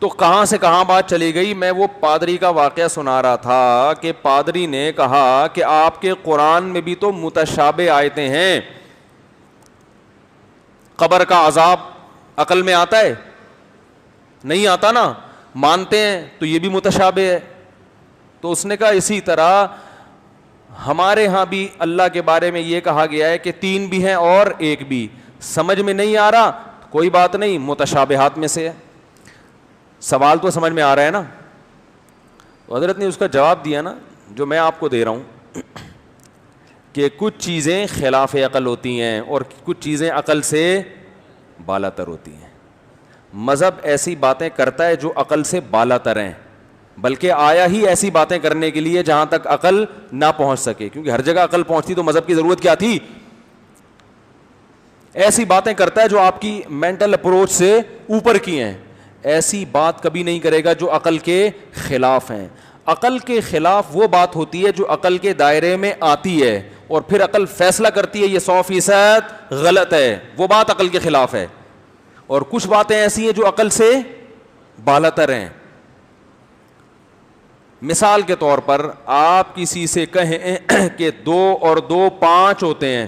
تو کہاں سے کہاں بات چلی گئی. میں وہ پادری کا واقعہ سنا رہا تھا کہ پادری نے کہا کہ آپ کے قرآن میں بھی تو متشابہ آیتیں ہیں. قبر کا عذاب عقل میں آتا ہے؟ نہیں آتا نا. مانتے ہیں تو یہ بھی متشابہ ہے. تو اس نے کہا اسی طرح ہمارے ہاں بھی اللہ کے بارے میں یہ کہا گیا ہے کہ 3 بھی ہیں اور 1 بھی. سمجھ میں نہیں آ رہا کوئی بات نہیں, متشابہات میں سے ہے. سوال تو سمجھ میں آ رہا ہے نا. تو حضرت نے اس کا جواب دیا نا جو میں آپ کو دے رہا ہوں کہ کچھ چیزیں خلاف عقل ہوتی ہیں اور کچھ چیزیں عقل سے بالا تر ہوتی ہیں. مذہب ایسی باتیں کرتا ہے جو عقل سے بالا تر ہیں, بلکہ آیا ہی ایسی باتیں کرنے کے لیے جہاں تک عقل نہ پہنچ سکے, کیونکہ ہر جگہ عقل پہنچتی تو مذہب کی ضرورت کیا تھی. ایسی باتیں کرتا ہے جو آپ کی مینٹل اپروچ سے اوپر کی ہیں. ایسی بات کبھی نہیں کرے گا جو عقل کے خلاف ہیں. عقل کے خلاف وہ بات ہوتی ہے جو عقل کے دائرے میں آتی ہے اور پھر عقل فیصلہ کرتی ہے یہ 100% غلط ہے, وہ بات عقل کے خلاف ہے. اور کچھ باتیں ایسی ہیں جو عقل سے بالاتر ہیں. مثال کے طور پر آپ کسی سے کہیں کہ 2 اور 2 5 ہوتے ہیں,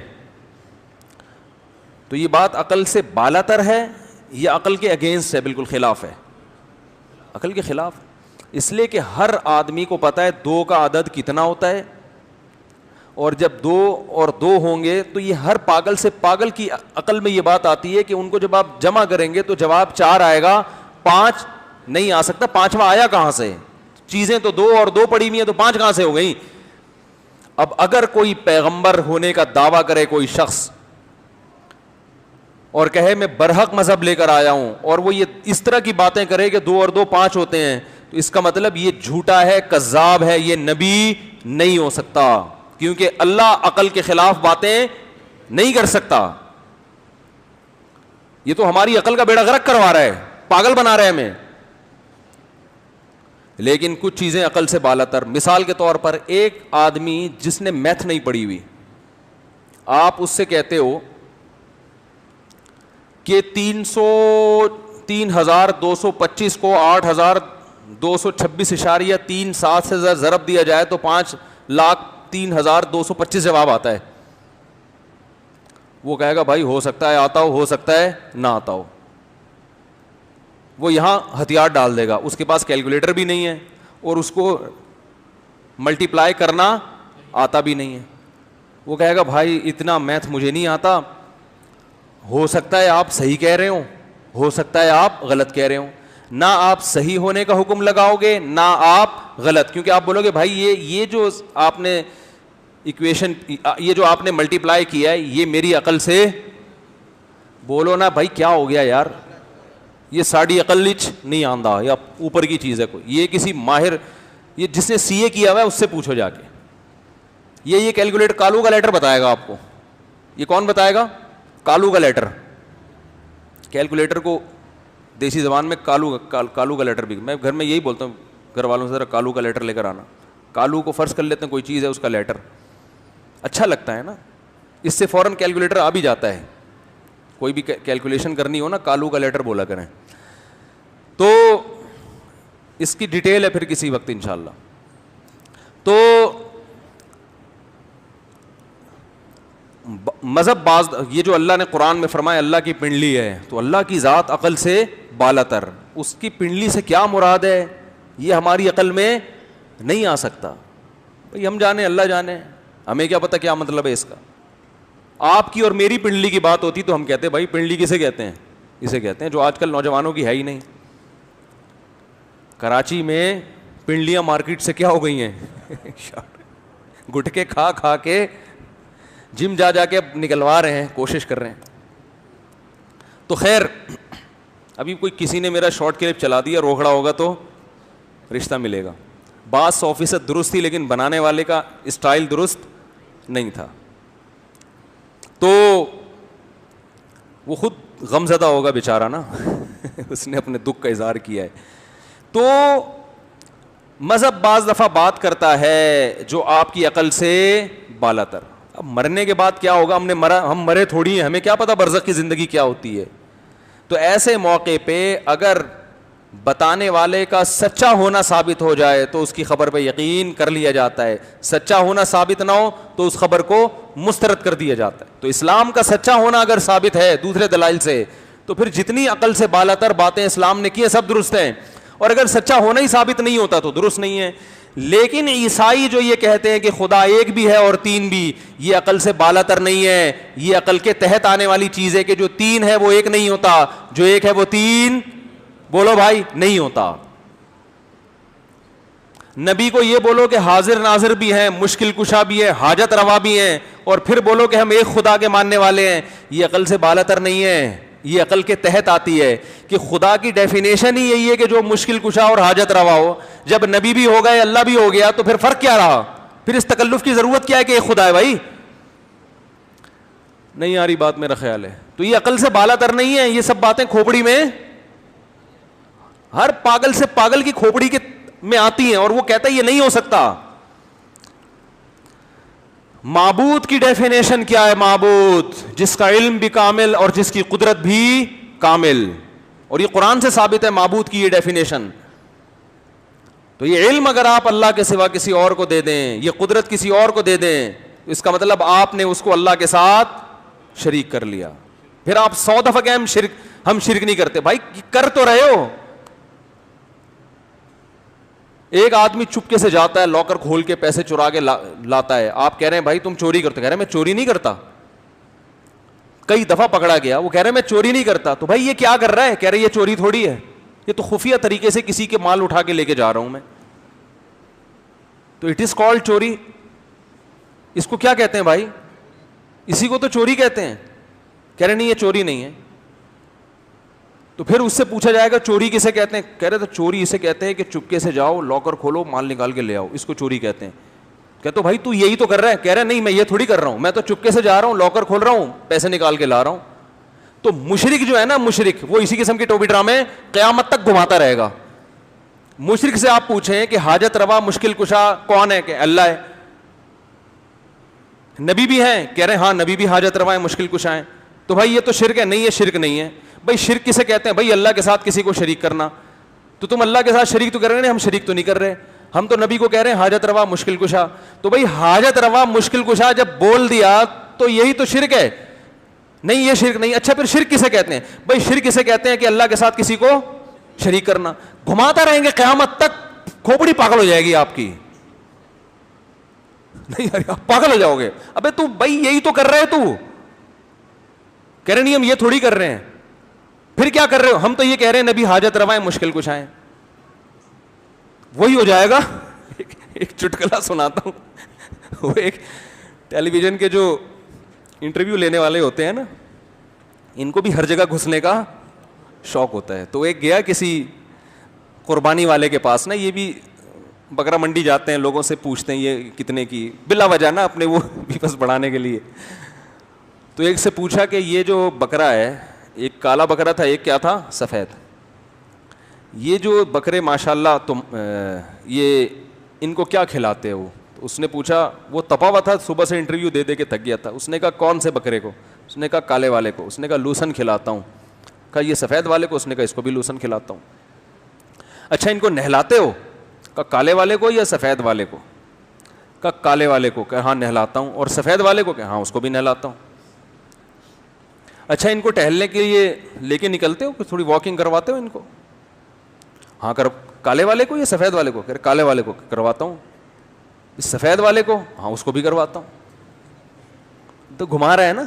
تو یہ بات عقل سے بالاتر ہے یا عقل کے اگینسٹ ہے, بالکل خلاف ہے, عقل کے خلاف. اس لیے کہ ہر آدمی کو پتا ہے 2 کا عدد کتنا ہوتا ہے, اور جب 2 اور 2 ہوں گے تو یہ ہر پاگل سے پاگل کی عقل میں یہ بات آتی ہے کہ ان کو جب آپ جمع کریں گے تو جواب 4 آئے گا, 5 نہیں آ سکتا. 5واں آیا کہاں سے؟ چیزیں تو 2 اور 2 پڑی ہوئی ہیں, تو 5 کہاں سے ہو گئی؟ اب اگر کوئی پیغمبر ہونے کا دعویٰ کرے کوئی شخص اور کہے میں برحق مذہب لے کر آیا ہوں, اور وہ یہ اس طرح کی باتیں کرے کہ 2 اور 2 5 ہوتے ہیں, تو اس کا مطلب یہ جھوٹا ہے, کذاب ہے, یہ نبی نہیں ہو سکتا, کیونکہ اللہ عقل کے خلاف باتیں نہیں کر سکتا. یہ تو ہماری عقل کا بیڑا غرق کروا رہا ہے, پاگل بنا رہا ہے ہمیں. لیکن کچھ چیزیں عقل سے بالاتر. مثال کے طور پر ایک آدمی جس نے میتھ نہیں پڑھی ہوئی, آپ اس سے کہتے ہو کہ 3225 کو 8226.37 سے ضرب دیا جائے تو 5,03,225 جواب آتا ہے. وہ کہے گا بھائی ہو سکتا ہے آتا ہو سکتا ہے نہ آتا ہو. وہ یہاں ہتھیار ڈال دے گا, اس کے پاس کیلکولیٹر بھی نہیں ہے اور اس کو ملٹیپلائی کرنا آتا بھی نہیں ہے. وہ کہے گا بھائی اتنا میتھ مجھے نہیں آتا, ہو سکتا ہے آپ صحیح کہہ رہے ہو سکتا ہے آپ غلط کہہ رہے ہو. نہ آپ صحیح ہونے کا حکم لگاؤ گے نہ آپ غلط, کیونکہ آپ بولو گے بھائی یہ جو آپ نے ایکویشن, یہ جو آپ نے ملٹیپلائی کیا ہے یہ میری عقل سے, بولو نا بھائی کیا ہو گیا یار, یہ ساڑی عقل لچ نہیں آندہ یا اوپر کی چیز ہے کوئی, یہ کسی ماہر, یہ جس نے CA کیا ہوا ہے اس سے پوچھو جا کے. یہ کیلکولیٹر کالو کا لیٹر بتائے گا آپ کو. یہ کون بتائے گا؟ کالو کا لیٹر. کیلکولیٹر کو دیسی زبان میں کالو کا لیٹر بھی, میں گھر میں یہی بولتا ہوں گھر والوں سے, ذرا کالو کا لیٹر لے کر آنا. کالو کو فرض کر لیتے ہیں کوئی چیز ہے, اس کا لیٹر اچھا لگتا ہے نا, اس سے فوراً کیلکولیٹر آ بھی جاتا ہے. کوئی بھی کیلکولیشن کرنی ہو نا کالو کا لیٹر بولا کریں. تو اس کی ڈیٹیل ہے پھر کسی وقت انشاءاللہ. تو مذہب بعض یہ جو اللہ نے قرآن میں فرمایا اللہ کی پنڈلی ہے, تو اللہ کی ذات عقل سے بالاتر, اس کی پنڈلی سے کیا مراد ہے یہ ہماری عقل میں نہیں آ سکتا. بھئی ہم جانے اللہ جانے, ہمیں کیا پتہ کیا مطلب ہے اس کا. آپ کی اور میری پنڈلی کی بات ہوتی تو ہم کہتے بھائی پنڈلی کسے کہتے ہیں؟ اسے کہتے ہیں جو آج کل نوجوانوں کی ہے ہی نہیں. کراچی میں پنڈلیاں مارکیٹ سے کیا ہو گئی ہیں, گٹکے کھا کھا کے جم جا کے نکلوا رہے ہیں, کوشش کر رہے ہیں. تو خیر ابھی کوئی کسی نے میرا شارٹ کلپ چلا دیا, روکڑا ہوگا تو رشتہ ملے گا. بات 100% درست تھی لیکن بنانے والے کا اسٹائل درست نہیں تھا. تو وہ خود غمزدہ ہوگا بیچارہ نا اس نے اپنے دکھ کا اظہار کیا ہے. تو مذہب بعض دفعہ بات کرتا ہے جو آپ کی عقل سے بالاتر. اب مرنے کے بعد کیا ہوگا, ہم مرے تھوڑی ہیں, ہمیں کیا پتا برزخ کی زندگی کیا ہوتی ہے. تو ایسے موقع پہ اگر بتانے والے کا سچا ہونا ثابت ہو جائے تو اس کی خبر پہ یقین کر لیا جاتا ہے, سچا ہونا ثابت نہ ہو تو اس خبر کو مسترد کر دیا جاتا ہے. تو اسلام کا سچا ہونا اگر ثابت ہے دوسرے دلائل سے تو پھر جتنی عقل سے بالاتر باتیں اسلام نے کی ہیں سب درست ہیں, اور اگر سچا ہونا ہی ثابت نہیں ہوتا تو درست نہیں ہے. لیکن عیسائی جو یہ کہتے ہیں کہ خدا ایک بھی ہے اور تین بھی, یہ عقل سے بالاتر نہیں ہے, یہ عقل کے تحت آنے والی چیز ہے کہ جو تین ہے وہ ایک نہیں ہوتا, جو ایک ہے وہ تین, بولو بھائی, نہیں ہوتا. نبی کو یہ بولو کہ حاضر ناظر بھی ہیں, مشکل کشا بھی ہے, حاجت روا بھی ہیں, اور پھر بولو کہ ہم ایک خدا کے ماننے والے ہیں, یہ عقل سے بالاتر نہیں ہے, یہ عقل کے تحت آتی ہے. کہ خدا کی ڈیفینیشن ہی یہی ہے کہ جو مشکل کشا اور حاجت روا ہو. جب نبی بھی ہو گئے, اللہ بھی ہو گیا, تو پھر فرق کیا رہا؟ پھر اس تکلف کی ضرورت کیا ہے کہ ایک خدا ہے؟ بھائی نہیں آ رہی بات, میرا خیال ہے. تو یہ عقل سے بالاتر نہیں ہے, یہ سب باتیں کھوپڑی میں, ہر پاگل سے پاگل کی کھوپڑی کے میں آتی ہیں, اور وہ کہتا ہے یہ نہیں ہو سکتا. معبود کی ڈیفینیشن کیا ہے؟ معبود جس کا علم بھی کامل اور جس کی قدرت بھی کامل, اور یہ قرآن سے ثابت ہے معبود کی یہ ڈیفینیشن. تو یہ علم اگر آپ اللہ کے سوا کسی اور کو دے دیں, یہ قدرت کسی اور کو دے دیں, تو اس کا مطلب آپ نے اس کو اللہ کے ساتھ شریک کر لیا. پھر آپ 100 دفعہ کہ ہم شرک نہیں کرتے, بھائی کر تو رہے ہو. ایک آدمی چپکے سے جاتا ہے, لاکر کھول کے پیسے چرا کے لاتا ہے, آپ کہہ رہے ہیں بھائی تم چوری کرتے, کہہ رہے ہیں میں چوری نہیں کرتا. کئی دفعہ پکڑا گیا, وہ کہہ رہے ہیں میں چوری نہیں کرتا. تو بھائی یہ کیا کر رہا ہے؟ کہہ رہے یہ چوری تھوڑی ہے, یہ تو خفیہ طریقے سے کسی کے مال اٹھا کے لے کے جا رہا ہوں میں, تو اٹ از کالڈ چوری. اس کو کیا کہتے ہیں بھائی؟ اسی کو تو چوری کہتے ہیں. کہہ رہے نہیں یہ چوری نہیں ہے. تو پھر اس سے پوچھا جائے گا چوری کسے کہتے ہیں؟ کہہ رہے تو چوری اسے کہتے ہیں کہ چپکے سے جاؤ, لاکر کھولو, مال نکال کے لے آؤ, اس کو چوری کہتے ہیں. کہتے بھائی تو یہی تو کر رہا ہے. کہہ رہے نہیں میں یہ تھوڑی کر رہا ہوں, میں تو چپکے سے جا رہا ہوں, لاکر کھول رہا ہوں, پیسے نکال کے لا رہا ہوں. تو مشرک جو ہے نا, مشرک وہ اسی قسم کے ٹوپی ڈرامے قیامت تک گھماتا رہے گا. مشرک سے آپ پوچھیں کہ حاجت روا مشکل کشا کون ہے؟ کہ اللہ ہے. نبی بھی ہیں؟ کہہ رہے ہیں ہاں نبی بھی حاجت روا ہے, مشکل کشا ہے. تو بھائی یہ تو شرک ہے. نہیں یہ شرک نہیں ہے. بھائی شرک کسے کہتے ہیں؟ بھائی اللہ کے ساتھ کسی کو شریک کرنا. تو تم اللہ کے ساتھ شریک تو کر رہے ہیں, ہم شریک تو نہیں کر رہے, ہم تو نبی کو کہہ رہے ہیں حاجت روا مشکل کشا. تو بھائی حاجت روا مشکل کشا جب بول دیا تو یہی تو شرک ہے. نہیں یہ شرک نہیں. اچھا پھر شرک کسے کہتے ہیں؟ بھائی شرک کسے کہتے ہیں کہ اللہ کے ساتھ کسی کو شریک کرنا. گھماتا رہیں گے قیامت تک, کھوپڑی پاگل ہو جائے گی آپ کی. نہیں آپ پاگل ہو جاؤ گے. ابے تو بھائی یہی تو کر رہے, تو کہہ رہے نہیں ہم یہ تھوڑی کر رہے ہیں. پھر کیا کر رہے ہو؟ ہم تو یہ کہہ رہے ہیں نبی حاجت روائیں مشکل کشائیں. وہی ہو جائے گا. ایک چٹکلا سناتا ہوں. وہ ایک ٹیلی ویژن کے جو انٹرویو لینے والے ہوتے ہیں نا, ان کو بھی ہر جگہ گھسنے کا شوق ہوتا ہے. تو ایک گیا کسی قربانی والے کے پاس نا, یہ بھی بکرا منڈی جاتے ہیں, لوگوں سے پوچھتے ہیں یہ کتنے کی, بلا وجہ نا اپنے وہ بس بڑھانے کے لیے. تو ایک سے پوچھا کہ یہ جو بکرا ہے, ایک کالا بکرا تھا, ایک کیا تھا سفید, یہ جو بکرے ماشاءاللہ تم یہ ان کو کیا کھلاتے ہو؟ تو اس نے پوچھا, وہ تپا ہوا تھا صبح سے انٹرویو دے دے کے تھک گیا تھا. اس نے کہا کون سے بکرے کو؟ اس نے کہا کالے والے کو. اس نے کہا لوسن کھلاتا ہوں. کہا یہ سفید والے کو؟ اس نے کہا اس کو بھی لوسن کھلاتا ہوں. اچھا ان کو نہلاتے ہو؟ کہا کالے والے کو یا سفید والے کو؟ کہا کالے والے کو. کہا ہاں نہلاتا ہوں. اور سفید والے کو؟ کہ ہاں اس کو بھی نہلاتا ہوں. اچھا ان کو ٹہلنے کے لیے لے کے نکلتے ہو, تھوڑی واکنگ کرواتے ہو ان کو؟ ہاں کالے والے کو یا سفید والے کو؟ کہ کالے والے کو کرواتا ہوں. سفید والے کو؟ ہاں اس کو بھی کرواتا ہوں. تو گھما رہا ہے نا.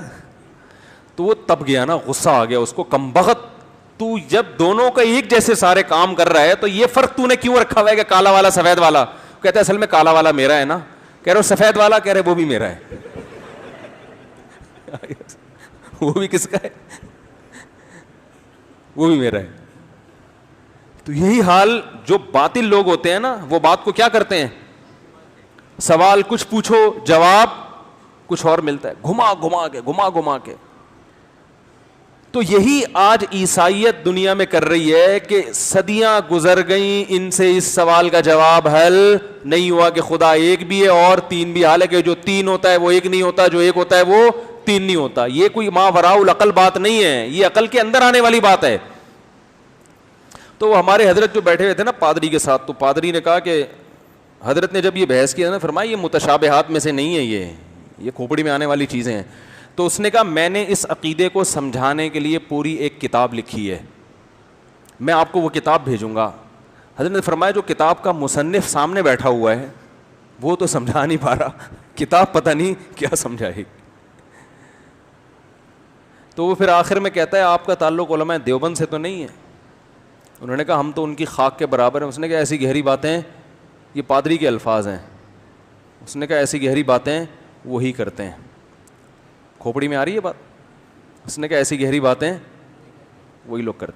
تو وہ تب گیا نا, غصہ آ گیا اس کو, کمبخت تو جب دونوں کا ایک جیسے سارے کام کر رہا ہے تو یہ فرق تو نے کیوں رکھا ہوا ہے کہ کالا والا سفید والا؟ کہتا ہے اصل میں کالا والا میرا ہے نا. کہہ رہے ہو سفید والا؟ کہہ رہے وہ بھی میرا ہے. وہ بھی کس کا ہے؟ وہ بھی میرا ہے. تو یہی حال جو باطل لوگ ہوتے ہیں نا, وہ بات کو کیا کرتے ہیں, سوال کچھ پوچھو جواب کچھ اور ملتا ہے, گھما گھما کے. تو یہی آج عیسائیت دنیا میں کر رہی ہے کہ صدیاں گزر گئیں, ان سے اس سوال کا جواب حل نہیں ہوا کہ خدا ایک بھی ہے اور تین بھی. حالانکہ جو تین ہوتا ہے وہ ایک نہیں ہوتا, جو ایک ہوتا ہے وہ تین نہیں ہوتا. یہ کوئی ما وراء العقل بات نہیں ہے, یہ عقل کے اندر آنے والی بات ہے. تو وہ ہمارے حضرت جو بیٹھے ہوئے تھے نا پادری کے ساتھ, تو پادری نے کہا کہ حضرت نے جب یہ بحث کیا نا, فرمایا یہ متشابہات میں سے نہیں ہے, یہ کھوپڑی میں آنے والی چیزیں ہیں. تو اس نے کہا میں نے اس عقیدے کو سمجھانے کے لیے پوری ایک کتاب لکھی ہے, میں آپ کو وہ کتاب بھیجوں گا. حضرت نے فرمایا جو کتاب کا مصنف سامنے بیٹھا ہوا ہے وہ تو سمجھا نہیں پا رہا, کتاب پتہ نہیں کیا سمجھائے. تو وہ پھر آخر میں کہتا ہے آپ کا تعلق علماء دیوبند سے تو نہیں ہے؟ انہوں نے کہا ہم تو ان کی خاک کے برابر ہیں. اس نے کہا ایسی گہری باتیں, یہ پادری کے الفاظ ہیں, اس نے کہا ایسی گہری باتیں وہی کرتے ہیں. کھوپڑی میں آ رہی ہے بات؟ اس نے کہا ایسی گہری باتیں وہی لوگ کرتے